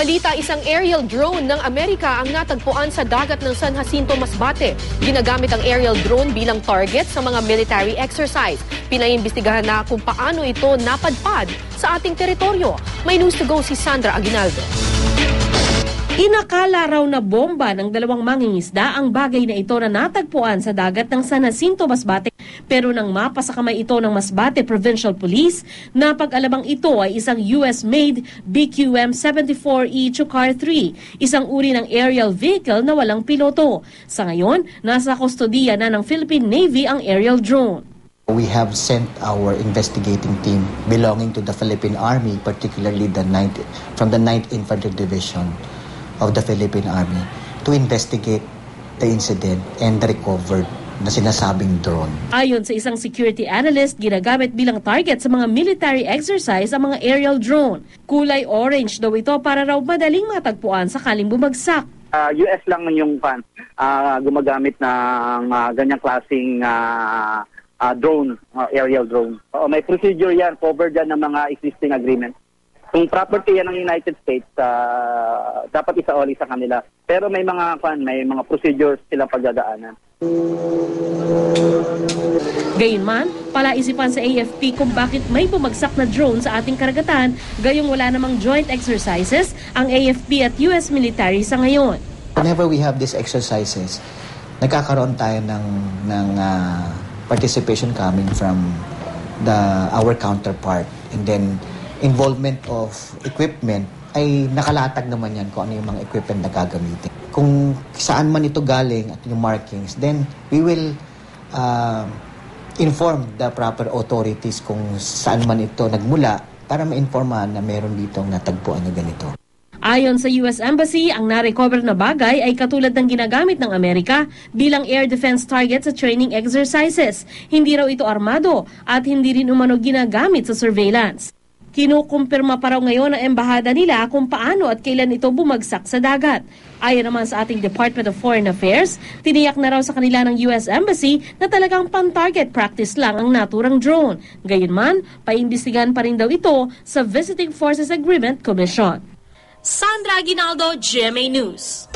balita, isang aerial drone ng Amerika ang natagpuan sa dagat ng San Jacinto, Masbate. Ginagamit ang aerial drone bilang target sa mga military exercise. Pinaimbestigahan na kung paano ito napadpad sa ating teritoryo. May news to go si Sandra Aguinaldo. Inakala raw na bomba ng dalawang mangingisda ang bagay na ito na natagpuan sa dagat ng San Jacinto, Masbate. Pero nang mapasa kamay ito ng Masbate Provincial Police, napag-alabang ito ay isang US-made BQM-74E Chukar 3, isang uri ng aerial vehicle na walang piloto. Sa ngayon, nasa kustodiya na ng Philippine Navy ang aerial drone. We have sent our investigating team belonging to the Philippine Army, particularly from the 9th Infantry Division of the Philippine Army, to investigate the incident and the recovered na sinasabing drone. Ayon sa isang security analyst, ginagamit bilang target sa mga military exercise ang mga aerial drone. Kulay orange daw ito para raw madaling matagpuan sakaling bumagsak. US lang yung gumagamit ng ganyang klaseng drone, aerial drone. May procedure yan, covered yan ng mga existing agreements. Kung property yan ng United States, dapat isaoli sa kanila. Pero may mga procedures silang pagdadaanan. Gayunman, palaisipan sa AFP kung bakit may bumagsak na drone sa ating karagatan, gayong wala namang joint exercises ang AFP at US military sa ngayon. Whenever we have these exercises, nagkakaroon tayo ng participation coming from our counterpart, and then involvement of equipment ay nakalatag naman yan kung ano yung mga equipment na gagamitin. Kung saan man ito galing at yung markings, then we will inform the proper authorities kung saan man ito nagmula para ma-informan na meron ditong natagpuan na ganito. Ayon sa US Embassy, ang na-recover na bagay ay katulad ng ginagamit ng Amerika bilang air defense target sa training exercises. Hindi raw ito armado at hindi rin umano ginagamit sa surveillance. Kinukumpirma pa raw ngayon ng embahada nila kung paano at kailan ito bumagsak sa dagat. Ayon naman sa ating Department of Foreign Affairs, tiniyak na raw sa kanila ng US Embassy na talagang pan-target practice lang ang naturang drone. Gayunman, paimbestigahan pa rin daw ito sa Visiting Forces Agreement Commission. Sandra Aguinaldo, GMA News.